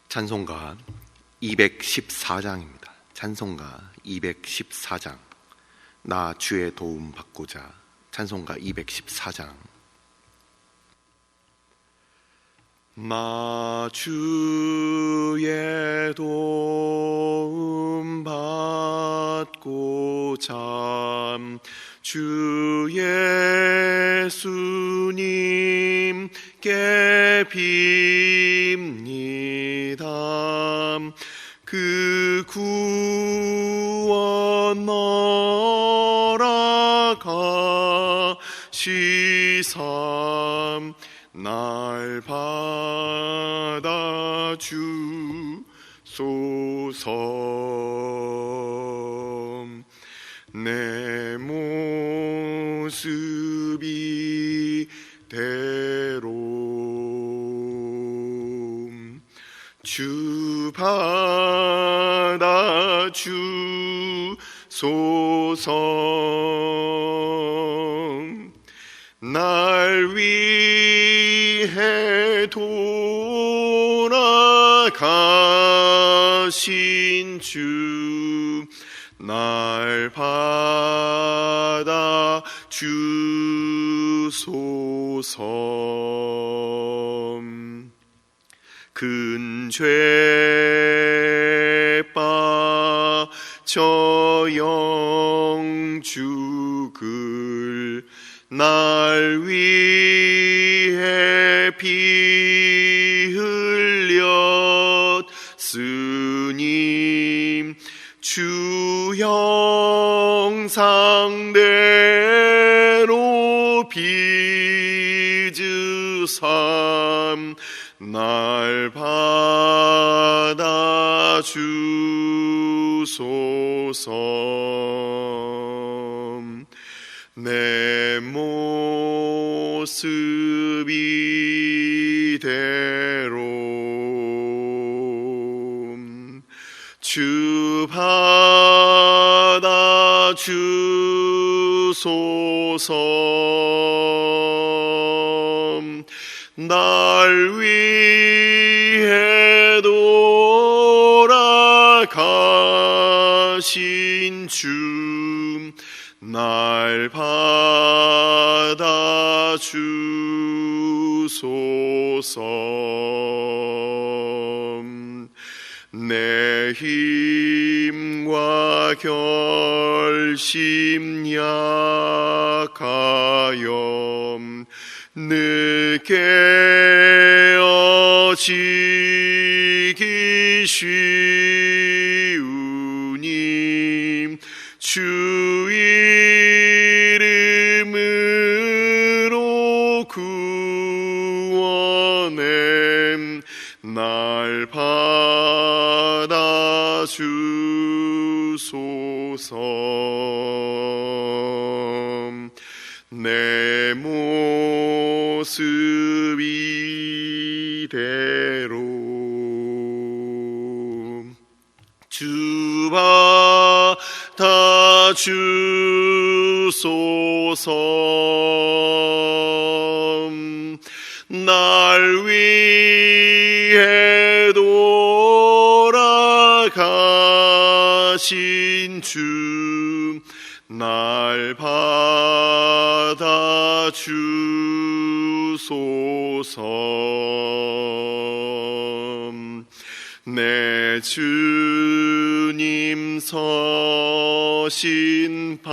찬송가 214장입니다. 찬송가 214장. 나 주의 도움 받고자. 찬송가 214장. 나 주의 도움 받고자 주 예수님께 빕니다. 그 구원 허락하시삼 날 받아주소서. 내 모습이 대로 주 받아주소서. 날 위해 돌아가신 주 날 받아주소서. 큰 죄 빠져 영죽을 날 위해 피 흘렸으니 주 형상대로 빚으삼 날 받아주소서. 내 모습 이대로 주 받아주소서. 날 위해 돌아가신 주 날 받아주소서. 내 힘과 결심 약하여 느껴지기 쉬우니 주 이름으로 구원해 날 받아주소서. 내 모습 이대로 주 받아주소서. 날 위해 돌아가신 주 날 받아주소서. 내 주님 서신 발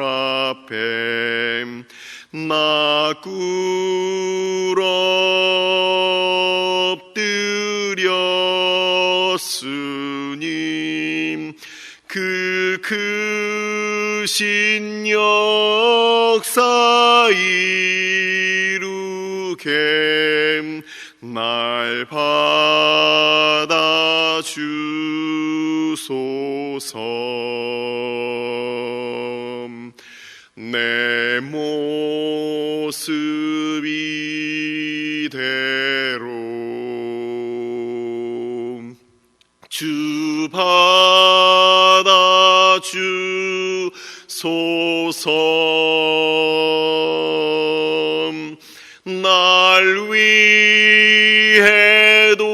앞에 나 꿇어 엎드렸으니 그 크신 역사 이루게 날 받아주소서. 내 모습 이대로 주 받아주소서. 날 위해 도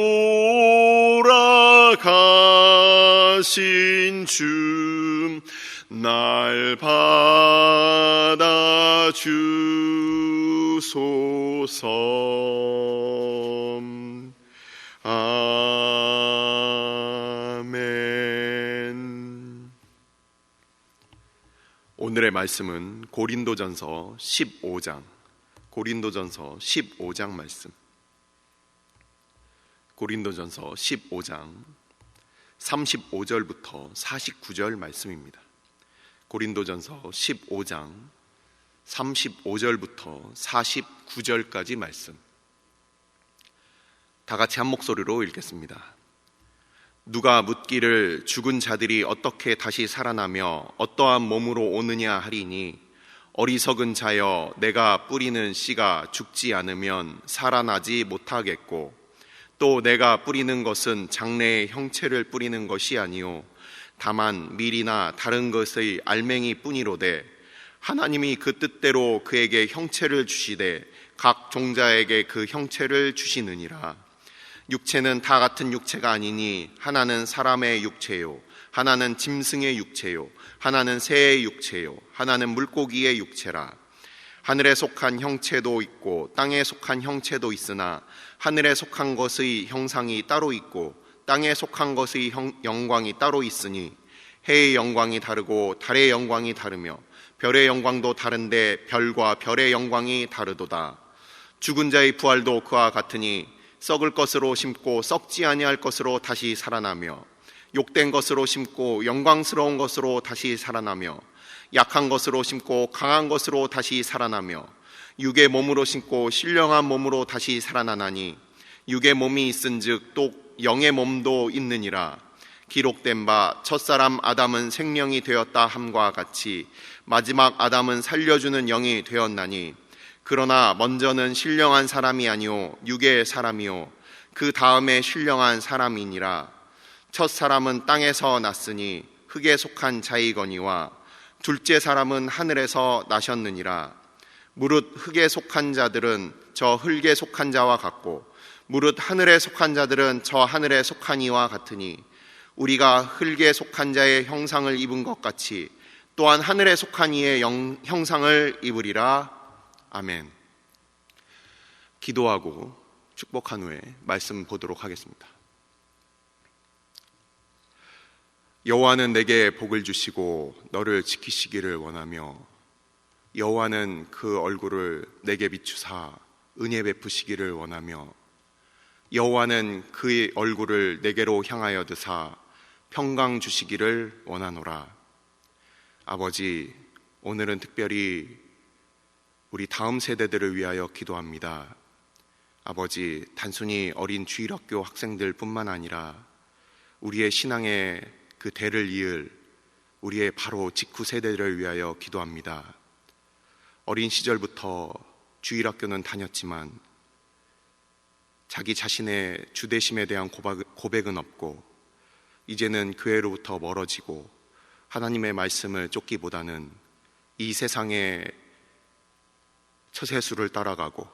하신 주 날 받아주소서. 아멘. 오늘의 말씀은 고린도전서 15장 말씀. 고린도전서 15장 35절부터 49절 말씀입니다. 고린도전서 15장 35절부터 49절까지 말씀. 다 같이 한 목소리로 읽겠습니다. 누가 묻기를 죽은 자들이 어떻게 다시 살아나며 어떠한 몸으로 오느냐 하리니, 어리석은 자여, 내가 뿌리는 씨가 죽지 않으면 살아나지 못하겠고, 또 내가 뿌리는 것은 장래의 형체를 뿌리는 것이 아니요 다만 밀이나 다른 것의 알맹이 뿐이로되, 하나님이 그 뜻대로 그에게 형체를 주시되 각 종자에게 그 형체를 주시느니라. 육체는 다 같은 육체가 아니니, 하나는 사람의 육체요, 하나는 짐승의 육체요, 하나는 새의 육체요, 하나는 물고기의 육체라. 하늘에 속한 형체도 있고 땅에 속한 형체도 있으나, 하늘에 속한 것의 형상이 따로 있고 땅에 속한 것의 영광이 따로 있으니, 해의 영광이 다르고 달의 영광이 다르며 별의 영광도 다른데 별과 별의 영광이 다르도다. 죽은 자의 부활도 그와 같으니, 썩을 것으로 심고 썩지 아니할 것으로 다시 살아나며, 욕된 것으로 심고 영광스러운 것으로 다시 살아나며, 약한 것으로 심고 강한 것으로 다시 살아나며, 육의 몸으로 심고 신령한 몸으로 다시 살아나나니, 육의 몸이 있은즉 또 영의 몸도 있느니라. 기록된 바 첫사람 아담은 생명이 되었다 함과 같이 마지막 아담은 살려주는 영이 되었나니, 그러나 먼저는 신령한 사람이 아니요 육의 사람이요 그 다음에 신령한 사람이니라. 첫 사람은 땅에서 났으니 흙에 속한 자이거니와, 둘째 사람은 하늘에서 나셨느니라. 무릇 흙에 속한 자들은 저 흙에 속한 자와 같고, 무릇 하늘에 속한 자들은 저 하늘에 속한 이와 같으니, 우리가 흙에 속한 자의 형상을 입은 것 같이 또한 하늘에 속한 이의 형상을 입으리라. 아멘. 기도하고 축복한 후에 말씀 보도록 하겠습니다. 여호와는 내게 복을 주시고 너를 지키시기를 원하며, 여호와는 그 얼굴을 내게 비추사 은혜 베푸시기를 원하며, 여호와는 그의 얼굴을 내게로 향하여 드사 평강 주시기를 원하노라. 아버지, 오늘은 특별히 우리 다음 세대들을 위하여 기도합니다. 아버지, 단순히 어린 주일학교 학생들 뿐만 아니라 우리의 신앙의 그 대를 이을 우리의 바로 직후 세대를 위하여 기도합니다. 어린 시절부터 주일학교는 다녔지만 자기 자신의 주되심에 대한 고백은 없고, 이제는 교회로부터 멀어지고 하나님의 말씀을 쫓기보다는 이 세상의 처세술을 따라가고,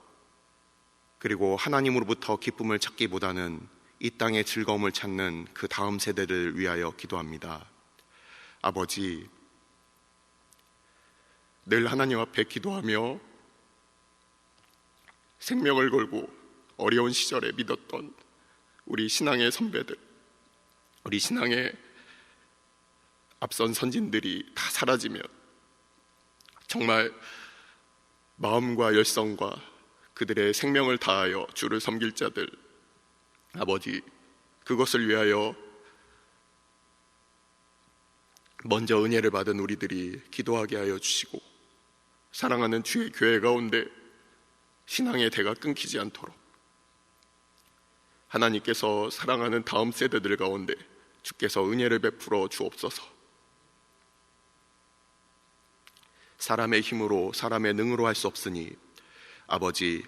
그리고 하나님으로부터 기쁨을 찾기보다는 이 땅의 즐거움을 찾는 그 다음 세대를 위하여 기도합니다. 아버지, 늘 하나님 앞에 기도하며 생명을 걸고 어려운 시절에 믿었던 우리 신앙의 선배들, 우리 신앙의 앞선 선진들이 다 사라지면 정말 마음과 열성과 그들의 생명을 다하여 주를 섬길 자들, 아버지, 그것을 위하여 먼저 은혜를 받은 우리들이 기도하게 하여 주시고, 사랑하는 주의 교회 가운데 신앙의 대가 끊기지 않도록 하나님께서 사랑하는 다음 세대들 가운데 주께서 은혜를 베풀어 주옵소서. 사람의 힘으로 사람의 능으로 할 수 없으니, 아버지,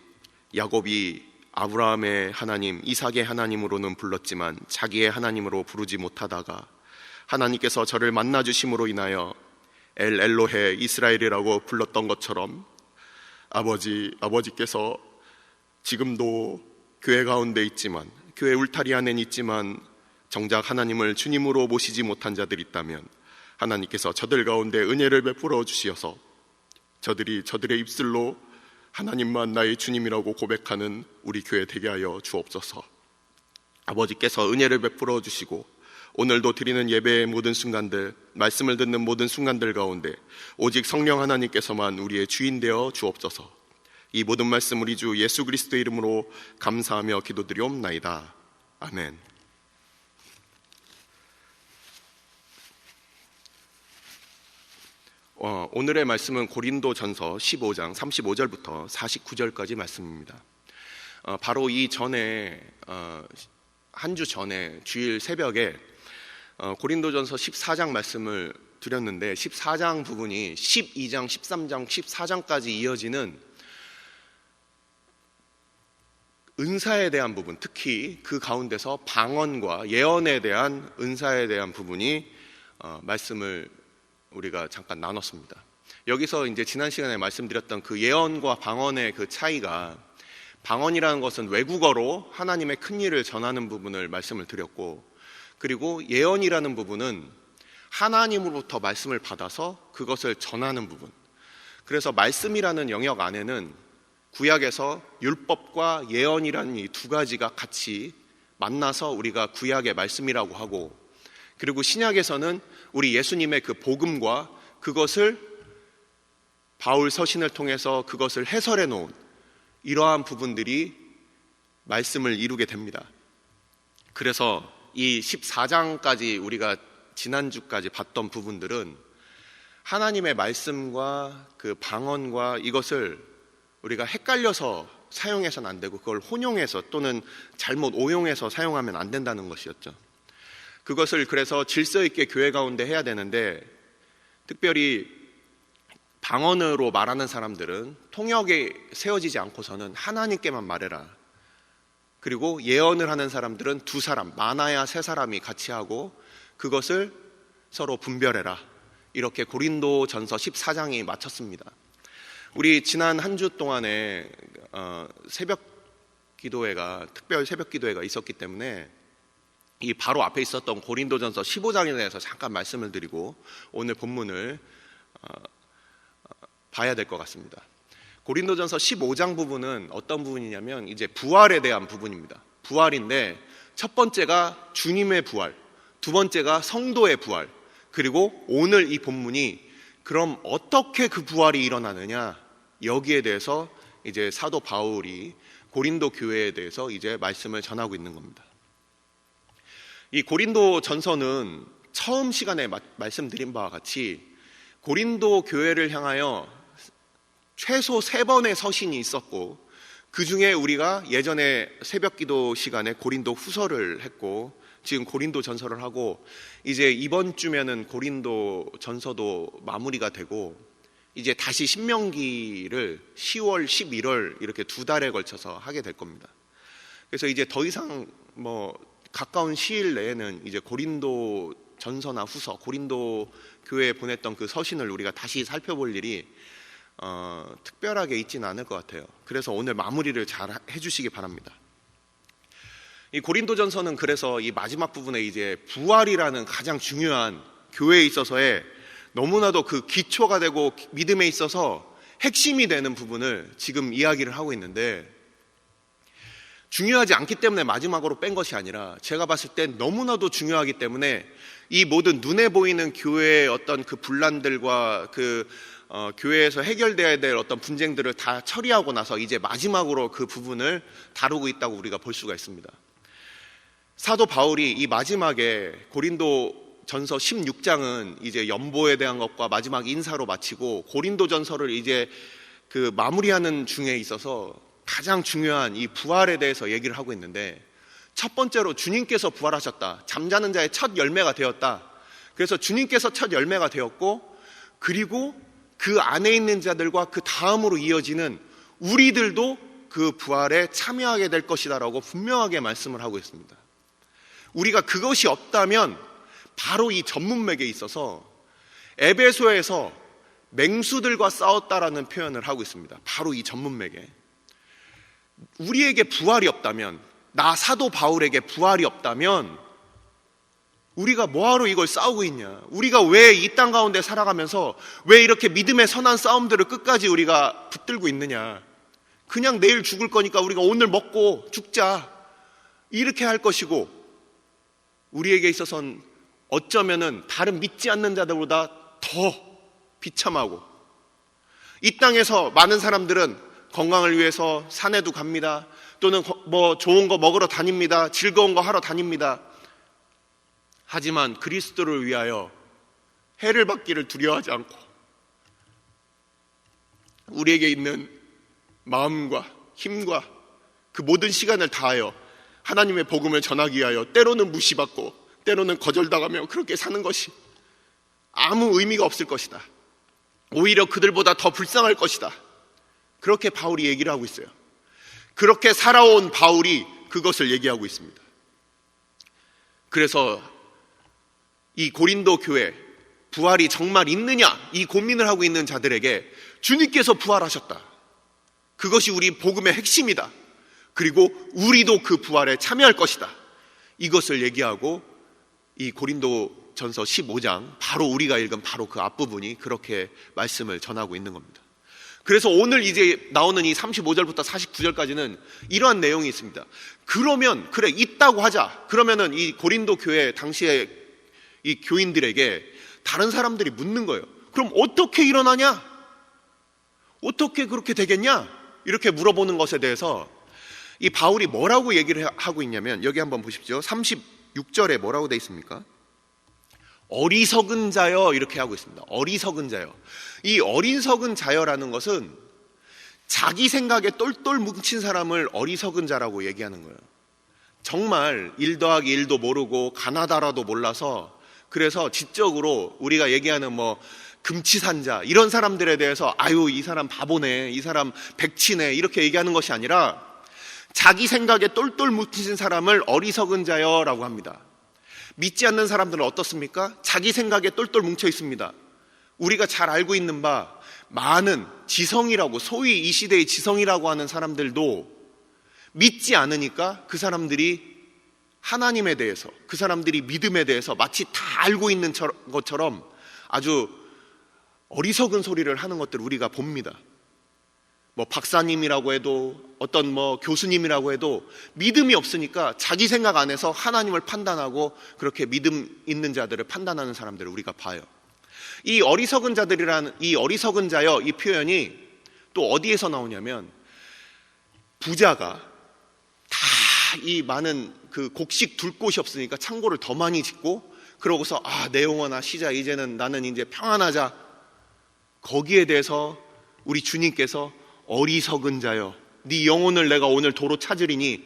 야곱이 아브라함의 하나님, 이삭의 하나님으로는 불렀지만 자기의 하나님으로 부르지 못하다가 하나님께서 저를 만나주심으로 인하여 엘 엘로헤 이스라엘이라고 불렀던 것처럼, 아버지께서 지금도 교회 가운데 있지만, 교회 울타리 안엔 있지만 정작 하나님을 주님으로 모시지 못한 자들이 있다면 하나님께서 저들 가운데 은혜를 베풀어 주시어서 저들이 저들의 입술로 하나님만 나의 주님이라고 고백하는 우리 교회 되게 하여 주옵소서. 아버지께서 은혜를 베풀어 주시고 오늘도 드리는 예배의 모든 순간들, 말씀을 듣는 모든 순간들 가운데 오직 성령 하나님께서만 우리의 주인 되어 주옵소서. 이 모든 말씀 우리 주 예수 그리스도의 이름으로 감사하며 기도드리옵나이다. 아멘. 오늘의 말씀은 고린도전서 15장 35절부터 49절까지 말씀입니다. 바로 이 전에 한 주 전에 주일 새벽에 고린도전서 14장 말씀을 드렸는데 14장 부분이 12장, 13장, 14장까지 이어지는 은사에 대한 부분, 특히 그 가운데서 방언과 예언에 대한 은사에 대한 부분이 말씀을 우리가 잠깐 나눴습니다. 여기서 이제 지난 시간에 말씀드렸던 그 예언과 방언의 그 차이가, 방언이라는 것은 외국어로 하나님의 큰 일을 전하는 부분을 말씀을 드렸고, 그리고 예언이라는 부분은 하나님으로부터 말씀을 받아서 그것을 전하는 부분. 그래서 말씀이라는 영역 안에는 구약에서 율법과 예언이라는 이 두 가지가 같이 만나서 우리가 구약의 말씀이라고 하고, 그리고 신약에서는 우리 예수님의 그 복음과 그것을 바울 서신을 통해서 그것을 해설해 놓은 이러한 부분들이 말씀을 이루게 됩니다. 그래서 이 14장까지 우리가 지난주까지 봤던 부분들은 하나님의 말씀과 그 방언과 이것을 우리가 헷갈려서 사용해서는 안 되고 그걸 혼용해서 또는 잘못 오용해서 사용하면 안 된다는 것이었죠. 그것을 그래서 질서 있게 교회 가운데 해야 되는데, 특별히 방언으로 말하는 사람들은 통역에 세워지지 않고서는 하나님께만 말해라. 그리고 예언을 하는 사람들은 두 사람, 많아야 세 사람이 같이 하고 그것을 서로 분별해라. 이렇게 고린도전서 14장이 마쳤습니다. 우리 지난 한 주 동안에 새벽 기도회가, 특별 새벽 기도회가 있었기 때문에 이 바로 앞에 있었던 고린도전서 15장에 대해서 잠깐 말씀을 드리고 오늘 본문을 봐야 될 것 같습니다. 고린도전서 15장 부분은 어떤 부분이냐면 이제 부활에 대한 부분입니다. 부활인데 첫 번째가 주님의 부활, 두 번째가 성도의 부활, 그리고 오늘 이 본문이 그럼 어떻게 그 부활이 일어나느냐, 여기에 대해서 이제 사도 바울이 고린도 교회에 대해서 이제 말씀을 전하고 있는 겁니다. 이 고린도 전서는 처음 시간에 말씀드린 바와 같이 고린도 교회를 향하여 최소 3번의 서신이 있었고, 그 중에 우리가 예전에 새벽 기도 시간에 고린도 후서를 했고 지금 고린도 전서를 하고 이제 이번 주면은 고린도 전서도 마무리가 되고 이제 다시 신명기를 10월, 11월 이렇게 2달에 걸쳐서 하게 될 겁니다. 그래서 이제 더 이상 가까운 시일 내에는 이제 고린도 전서나 후서, 고린도 교회에 보냈던 그 서신을 우리가 다시 살펴볼 일이 특별하게 있지는 않을 것 같아요. 그래서 오늘 마무리를 잘 해주시기 바랍니다. 이 고린도전서는 그래서 이 마지막 부분에 이제 부활이라는 가장 중요한 교회에 있어서의 너무나도 그 기초가 되고 믿음에 있어서 핵심이 되는 부분을 지금 이야기를 하고 있는데, 중요하지 않기 때문에 마지막으로 뺀 것이 아니라 제가 봤을 때 너무나도 중요하기 때문에 이 모든 눈에 보이는 교회의 어떤 그 분란들과 그 교회에서 해결돼야 될 어떤 분쟁들을 다 처리하고 나서 이제 마지막으로 그 부분을 다루고 있다고 우리가 볼 수가 있습니다. 사도 바울이 이 마지막에 고린도 전서 16장은 이제 연보에 대한 것과 마지막 인사로 마치고 고린도 전서를 이제 그 마무리하는 중에 있어서 가장 중요한 이 부활에 대해서 얘기를 하고 있는데, 첫 번째로 주님께서 부활하셨다. 잠자는 자의 첫 열매가 되었다. 그래서 주님께서 첫 열매가 되었고, 그리고 그 안에 있는 자들과 그 다음으로 이어지는 우리들도 그 부활에 참여하게 될 것이다라고 분명하게 말씀을 하고 있습니다. 우리가 그것이 없다면 바로 이 전문맥에 있어서 에베소에서 맹수들과 싸웠다라는 표현을 하고 있습니다. 바로 이 전문맥에 우리에게 부활이 없다면, 나 사도 바울에게 부활이 없다면 우리가 뭐하러 이걸 싸우고 있냐? 우리가 왜 이 땅 가운데 살아가면서 왜 이렇게 믿음의 선한 싸움들을 끝까지 우리가 붙들고 있느냐? 그냥 내일 죽을 거니까 우리가 오늘 먹고 죽자, 이렇게 할 것이고, 우리에게 있어서는 어쩌면은 다른 믿지 않는 자들보다 더 비참하고, 이 땅에서 많은 사람들은 건강을 위해서 산에도 갑니다. 또는 뭐 좋은 거 먹으러 다닙니다. 즐거운 거 하러 다닙니다. 하지만 그리스도를 위하여 해를 받기를 두려워하지 않고 우리에게 있는 마음과 힘과 그 모든 시간을 다하여 하나님의 복음을 전하기 위하여 때로는 무시받고 때로는 거절당하며 그렇게 사는 것이 아무 의미가 없을 것이다. 오히려 그들보다 더 불쌍할 것이다. 그렇게 바울이 얘기를 하고 있어요. 그렇게 살아온 바울이 그것을 얘기하고 있습니다. 그래서 이 고린도 교회, 부활이 정말 있느냐, 이 고민을 하고 있는 자들에게 주님께서 부활하셨다. 그것이 우리 복음의 핵심이다. 그리고 우리도 그 부활에 참여할 것이다. 이것을 얘기하고 이 고린도 전서 15장, 바로 우리가 읽은 바로 그 앞부분이 그렇게 말씀을 전하고 있는 겁니다. 그래서 오늘 이제 나오는 이 35절부터 49절까지는 이러한 내용이 있습니다. 그러면 그래 있다고 하자. 그러면은 이 고린도 교회 당시에 이 교인들에게 다른 사람들이 묻는 거예요. 그럼 어떻게 일어나냐? 어떻게 그렇게 되겠냐? 이렇게 물어보는 것에 대해서 이 바울이 뭐라고 얘기를 하고 있냐면, 여기 한번 보십시오. 36절에 뭐라고 돼 있습니까? 어리석은 자여, 이렇게 하고 있습니다. 어리석은 자여. 이 어리석은 자여라는 것은 자기 생각에 똘똘 뭉친 사람을 어리석은 자라고 얘기하는 거예요. 정말 1 더하기 1도 모르고 가나다라도 몰라서, 그래서 지적으로 우리가 얘기하는 뭐 금치산자 이런 사람들에 대해서 아유 이 사람 바보네, 이 사람 백치네, 이렇게 얘기하는 것이 아니라 자기 생각에 똘똘 뭉친 사람을 어리석은 자여라고 합니다. 믿지 않는 사람들은 어떻습니까? 자기 생각에 똘똘 뭉쳐 있습니다. 우리가 잘 알고 있는 바 많은 지성이라고, 소위 이 시대의 지성이라고 하는 사람들도 믿지 않으니까 그 사람들이 하나님에 대해서, 그 사람들이 믿음에 대해서 마치 다 알고 있는 것처럼 아주 어리석은 소리를 하는 것들을 우리가 봅니다. 뭐 박사님이라고 해도 어떤 뭐 교수님이라고 해도 믿음이 없으니까 자기 생각 안에서 하나님을 판단하고 그렇게 믿음 있는 자들을 판단하는 사람들을 우리가 봐요. 이 어리석은 자들이라는, 이 어리석은 자여, 이 표현이 또 어디에서 나오냐면, 부자가 다 이 많은 그 곡식 둘 곳이 없으니까 창고를 더 많이 짓고, 그러고서 내 영혼아 쉬자, 이제는 나는 이제 평안하자. 거기에 대해서 우리 주님께서 어리석은 자여, 네 영혼을 내가 오늘 도로 찾으리니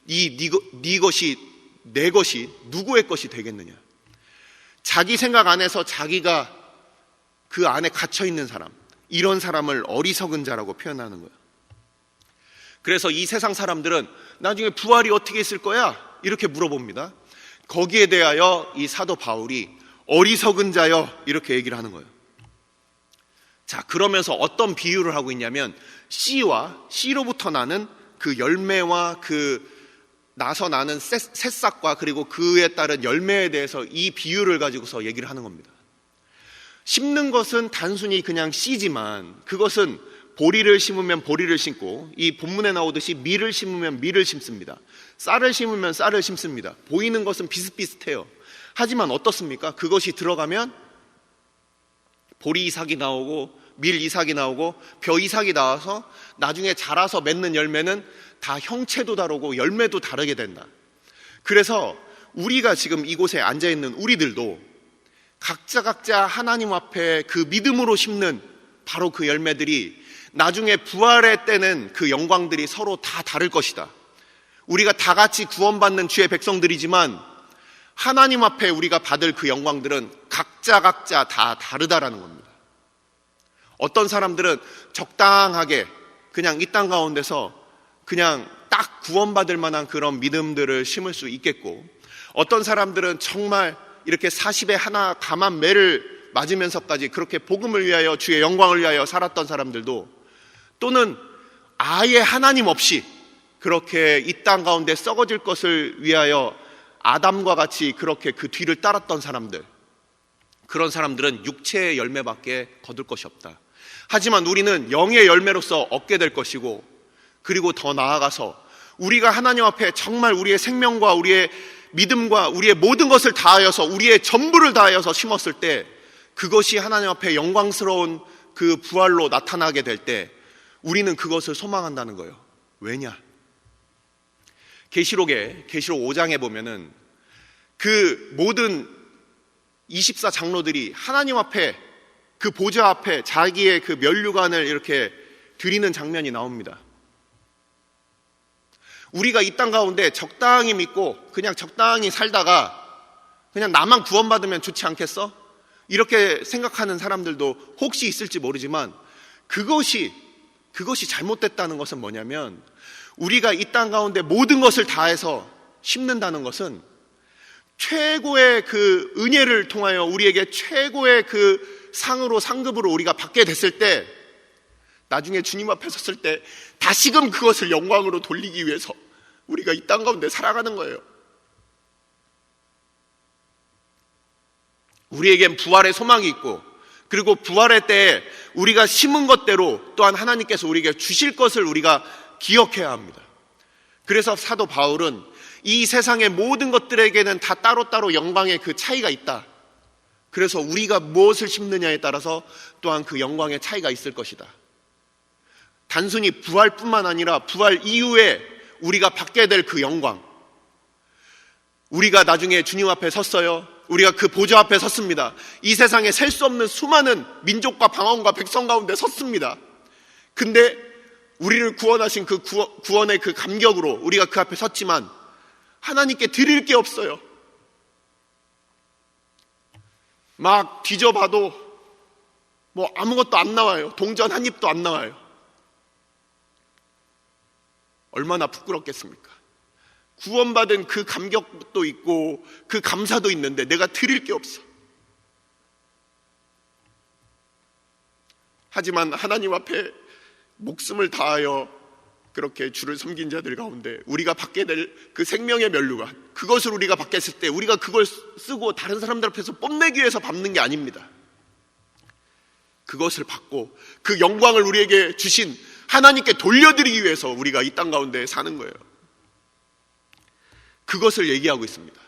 네 것이 내 것이 누구의 것이 되겠느냐. 자기 생각 안에서 자기가 그 안에 갇혀 있는 사람, 이런 사람을 어리석은 자라고 표현하는 거예요. 그래서 이 세상 사람들은 나중에 부활이 어떻게 있을 거야? 이렇게 물어봅니다. 거기에 대하여 이 사도 바울이 어리석은 자여, 이렇게 얘기를 하는 거예요. 자, 그러면서 어떤 비유를 하고 있냐면, 씨로부터 나는 그 열매와 그 나서 나는 새싹과 그리고 그에 따른 열매에 대해서 이 비유를 가지고서 얘기를 하는 겁니다. 심는 것은 단순히 그냥 씨지만 그것은 보리를 심으면 보리를 심고, 이 본문에 나오듯이 밀을 심으면 밀을 심습니다. 쌀을 심으면 쌀을 심습니다. 보이는 것은 비슷비슷해요. 하지만 어떻습니까? 그것이 들어가면 보리 이삭이 나오고 밀 이삭이 나오고 벼 이삭이 나와서 나중에 자라서 맺는 열매는 다 형체도 다르고 열매도 다르게 된다. 그래서 우리가 지금 이곳에 앉아있는 우리들도 각자 하나님 앞에 그 믿음으로 심는 바로 그 열매들이 나중에 부활의 때는 그 영광들이 서로 다 다를 것이다. 우리가 다 같이 구원받는 주의 백성들이지만 하나님 앞에 우리가 받을 그 영광들은 각자 다 다르다라는 겁니다. 어떤 사람들은 적당하게 그냥 이 땅 가운데서 그냥 딱 구원받을 만한 그런 믿음들을 심을 수 있겠고, 어떤 사람들은 정말 이렇게 40에 하나 감한 매를 맞으면서까지 그렇게 복음을 위하여 주의 영광을 위하여 살았던 사람들도, 또는 아예 하나님 없이 그렇게 이 땅 가운데 썩어질 것을 위하여 아담과 같이 그렇게 그 뒤를 따랐던 사람들, 그런 사람들은 육체의 열매밖에 거둘 것이 없다. 하지만 우리는 영의 열매로서 얻게 될 것이고, 그리고 더 나아가서 우리가 하나님 앞에 정말 우리의 생명과 우리의 믿음과 우리의 모든 것을 다하여서, 우리의 전부를 다하여서 심었을 때, 그것이 하나님 앞에 영광스러운 그 부활로 나타나게 될 때 우리는 그것을 소망한다는 거예요. 왜냐? 계시록 5장에 보면은 그 모든 24장로들이 하나님 앞에, 그 보좌 앞에 자기의 그 면류관을 이렇게 드리는 장면이 나옵니다. 우리가 이 땅 가운데 적당히 믿고 그냥 적당히 살다가 그냥 나만 구원받으면 좋지 않겠어? 이렇게 생각하는 사람들도 혹시 있을지 모르지만, 그것이 잘못됐다는 것은 뭐냐면, 우리가 이 땅 가운데 모든 것을 다해서 심는다는 것은 최고의 그 은혜를 통하여 우리에게 최고의 그 상급으로 우리가 받게 됐을 때, 나중에 주님 앞에 섰을 때 다시금 그것을 영광으로 돌리기 위해서 우리가 이 땅 가운데 살아가는 거예요. 우리에겐 부활의 소망이 있고, 그리고 부활의 때에 우리가 심은 것대로 또한 하나님께서 우리에게 주실 것을 우리가 기억해야 합니다. 그래서 사도 바울은 이 세상의 모든 것들에게는 다 따로따로 영광의 그 차이가 있다. 그래서 우리가 무엇을 심느냐에 따라서 또한 그 영광의 차이가 있을 것이다. 단순히 부활뿐만 아니라 부활 이후에 우리가 받게 될 그 영광, 우리가 나중에 주님 앞에 섰어요. 우리가 그 보좌 앞에 섰습니다. 이 세상에 셀 수 없는 수많은 민족과 방언과 백성 가운데 섰습니다. 근데 우리를 구원하신 그 구원의 그 감격으로 우리가 그 앞에 섰지만 하나님께 드릴 게 없어요. 막 뒤져봐도 뭐 아무것도 안 나와요. 동전 한 입도 안 나와요. 얼마나 부끄럽겠습니까? 구원받은 그 감격도 있고 그 감사도 있는데 내가 드릴 게 없어. 하지만 하나님 앞에 목숨을 다하여 그렇게 주를 섬긴 자들 가운데 우리가 받게 될 그 생명의 면류관, 그것을 우리가 받겠을 때 우리가 그걸 쓰고 다른 사람들 앞에서 뽐내기 위해서 받는 게 아닙니다. 그것을 받고 그 영광을 우리에게 주신 하나님께 돌려드리기 위해서 우리가 이 땅 가운데 사는 거예요. 그것을 얘기하고 있습니다.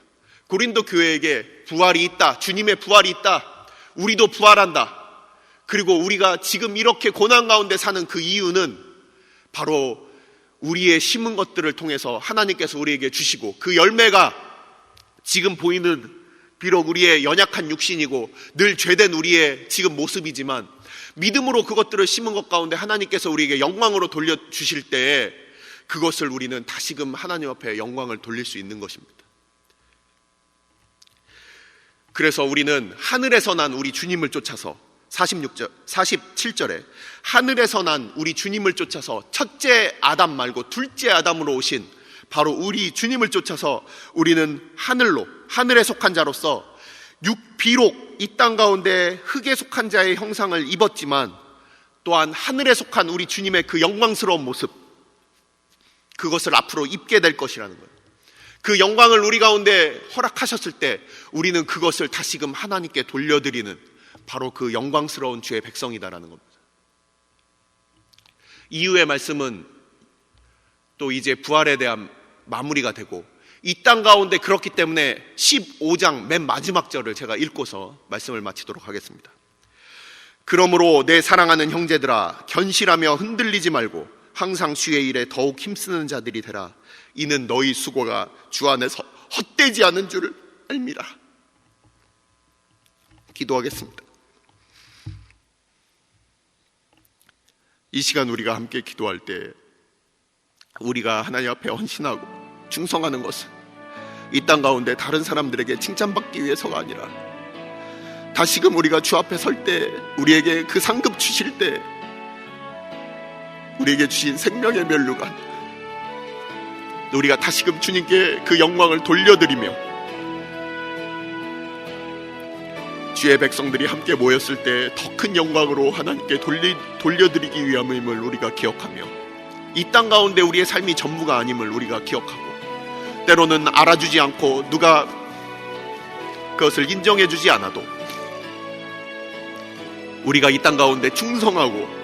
고린도 교회에게 부활이 있다, 주님의 부활이 있다, 우리도 부활한다. 그리고 우리가 지금 이렇게 고난 가운데 사는 그 이유는 바로 우리의 심은 것들을 통해서 하나님께서 우리에게 주시고, 그 열매가 지금 보이는 비록 우리의 연약한 육신이고 늘 죄된 우리의 지금 모습이지만, 믿음으로 그것들을 심은 것 가운데 하나님께서 우리에게 영광으로 돌려주실 때에 그것을 우리는 다시금 하나님 앞에 영광을 돌릴 수 있는 것입니다. 그래서 우리는 하늘에서 난 우리 주님을 쫓아서 47절에 하늘에서 난 우리 주님을 쫓아서 첫째 아담 말고 둘째 아담으로 오신 바로 우리 주님을 쫓아서 우리는 하늘에 속한 자로서 비록 이 땅 가운데 흙에 속한 자의 형상을 입었지만 또한 하늘에 속한 우리 주님의 그 영광스러운 모습, 그것을 앞으로 입게 될 것이라는 거예요. 그 영광을 우리 가운데 허락하셨을 때 우리는 그것을 다시금 하나님께 돌려드리는 바로 그 영광스러운 주의 백성이다라는 겁니다. 이후의 말씀은 또 이제 부활에 대한 마무리가 되고, 이 땅 가운데 그렇기 때문에 15장 맨 마지막 절을 제가 읽고서 말씀을 마치도록 하겠습니다. 그러므로 내 사랑하는 형제들아, 견실하며 흔들리지 말고 항상 주의 일에 더욱 힘쓰는 자들이 되라. 이는 너희 수고가 주 안에서 헛되지 않은 줄을 알미라. 기도하겠습니다. 이 시간 우리가 함께 기도할 때 우리가 하나님 앞에 헌신하고 충성하는 것은 이 땅 가운데 다른 사람들에게 칭찬받기 위해서가 아니라 다시금 우리가 주 앞에 설 때 우리에게 그 상급 주실 때 우리에게 주신 생명의 면류관, 우리가 다시금 주님께 그 영광을 돌려드리며 주의 백성들이 함께 모였을 때 더 큰 영광으로 하나님께 돌려드리기 위함임을 우리가 기억하며, 이 땅 가운데 우리의 삶이 전부가 아님을 우리가 기억하고, 때로는 알아주지 않고 누가 그것을 인정해주지 않아도 우리가 이 땅 가운데 충성하고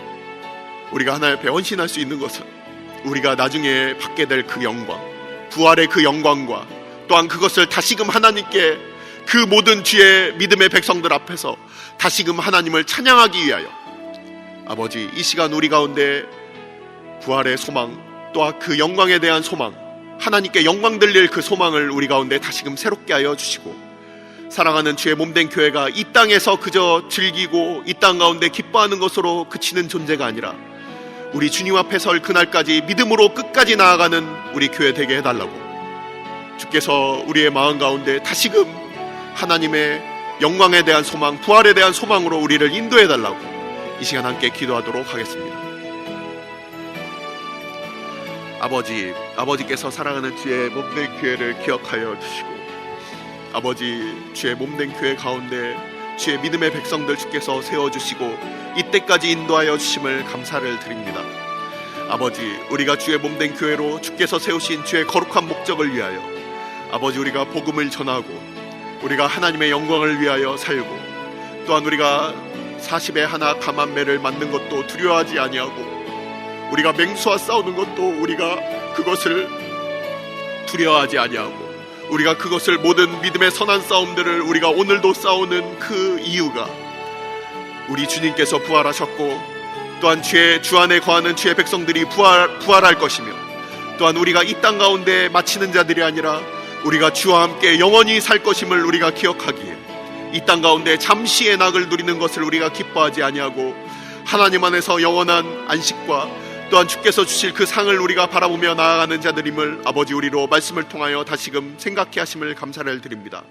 우리가 하나님 앞에 헌신할 수 있는 것은 우리가 나중에 받게 될 그 영광, 부활의 그 영광과 또한 그것을 다시금 하나님께 그 모든 주의 믿음의 백성들 앞에서 다시금 하나님을 찬양하기 위하여 아버지, 이 시간 우리 가운데 부활의 소망 또한 그 영광에 대한 소망, 하나님께 영광 돌릴 그 소망을 우리 가운데 다시금 새롭게 하여 주시고, 사랑하는 주의 몸된 교회가 이 땅에서 그저 즐기고 이 땅 가운데 기뻐하는 것으로 그치는 존재가 아니라 우리 주님 앞에 설 그날까지 믿음으로 끝까지 나아가는 우리 교회 되게 해달라고, 주께서 우리의 마음 가운데 다시금 하나님의 영광에 대한 소망, 부활에 대한 소망으로 우리를 인도해달라고 이 시간 함께 기도하도록 하겠습니다. 아버지께서 사랑하는 주의 몸된 교회를 기억하여 주시고, 아버지, 주의 몸된 교회 가운데 주의 믿음의 백성들 주께서 세워주시고 이때까지 인도하여 주심을 감사를 드립니다. 아버지, 우리가 주의 몸된 교회로 주께서 세우신 주의 거룩한 목적을 위하여 아버지, 우리가 복음을 전하고 우리가 하나님의 영광을 위하여 살고, 또한 우리가 40에 하나 감한 매를 맞는 것도 두려워하지 아니하고, 우리가 맹수와 싸우는 것도 우리가 그것을 두려워하지 아니하고, 우리가 그것을 모든 믿음의 선한 싸움들을 우리가 오늘도 싸우는 그 이유가 우리 주님께서 부활하셨고, 또한 주 안에 거하는 주의 백성들이 부활할 것이며, 또한 우리가 이 땅 가운데 마치는 자들이 아니라 우리가 주와 함께 영원히 살 것임을 우리가 기억하기에, 이 땅 가운데 잠시의 낙을 누리는 것을 우리가 기뻐하지 아니하고 하나님 안에서 영원한 안식과 또한 주께서 주실 그 상을 우리가 바라보며 나아가는 자들임을 아버지, 우리로 말씀을 통하여 다시금 생각해 하심을 감사를 드립니다.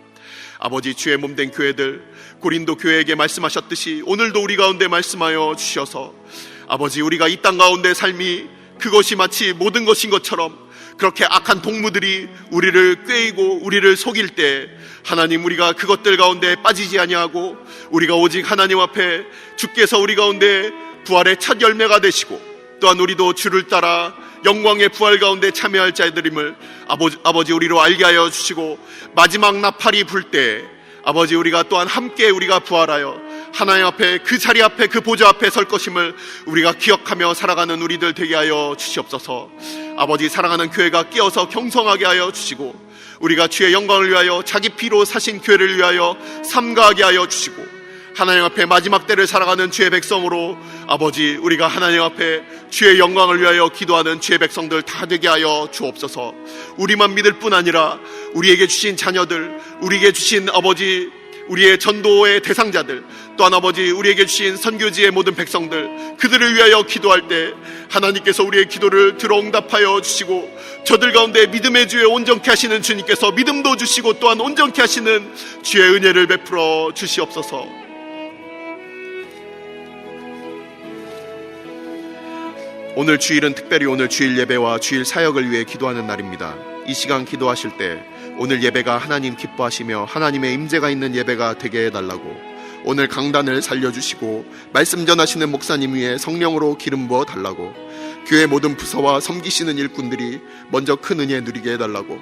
아버지, 주의 몸된 교회들 고린도 교회에게 말씀하셨듯이 오늘도 우리 가운데 말씀하여 주셔서 아버지, 우리가 이 땅 가운데 삶이 그것이 마치 모든 것인 것처럼 그렇게 악한 동무들이 우리를 꾀이고 우리를 속일 때 하나님, 우리가 그것들 가운데 빠지지 아니하고 우리가 오직 하나님 앞에 주께서 우리 가운데 부활의 첫 열매가 되시고, 또한 우리도 주를 따라 영광의 부활 가운데 참여할 자들임을 아버지, 우리로 알게 하여 주시고, 마지막 나팔이 불 때 아버지, 우리가 또한 함께 우리가 부활하여 하나님 앞에 그 자리 앞에 그 보좌 앞에 설 것임을 우리가 기억하며 살아가는 우리들 되게 하여 주시옵소서. 아버지, 사랑하는 교회가 끼어서 경성하게 하여 주시고, 우리가 주의 영광을 위하여 자기 피로 사신 교회를 위하여 삼가하게 하여 주시고, 하나님 앞에 마지막 때를 살아가는 주의 백성으로 아버지, 우리가 하나님 앞에 주의 영광을 위하여 기도하는 주의 백성들 다 되게 하여 주옵소서. 우리만 믿을 뿐 아니라 우리에게 주신 자녀들, 우리에게 주신 아버지, 우리의 전도의 대상자들, 또한 아버지, 우리에게 주신 선교지의 모든 백성들, 그들을 위하여 기도할 때 하나님께서 우리의 기도를 들어 응답하여 주시고, 저들 가운데 믿음의 주에 온전케 하시는 주님께서 믿음도 주시고 또한 온전케 하시는 주의 은혜를 베풀어 주시옵소서. 오늘 주일은 특별히 오늘 주일 예배와 주일 사역을 위해 기도하는 날입니다. 이 시간 기도하실 때 오늘 예배가 하나님 기뻐하시며 하나님의 임재가 있는 예배가 되게 해달라고, 오늘 강단을 살려주시고 말씀 전하시는 목사님 위에 성령으로 기름 부어 달라고, 교회 모든 부서와 섬기시는 일꾼들이 먼저 큰 은혜 누리게 해달라고,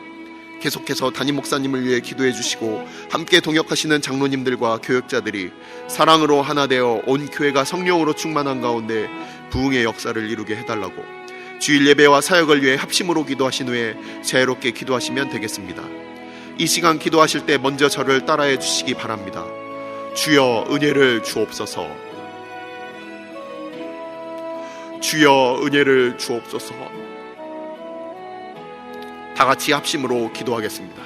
계속해서 담임 목사님을 위해 기도해 주시고 함께 동역하시는 장로님들과 교역자들이 사랑으로 하나 되어 온 교회가 성령으로 충만한 가운데 부흥의 역사를 이루게 해달라고, 주일 예배와 사역을 위해 합심으로 기도하신 후에 자유롭게 기도하시면 되겠습니다. 이 시간 기도하실 때 먼저 저를 따라해 주시기 바랍니다. 주여 은혜를 주옵소서. 주여 은혜를 주옵소서. 다 같이 합심으로 기도하겠습니다.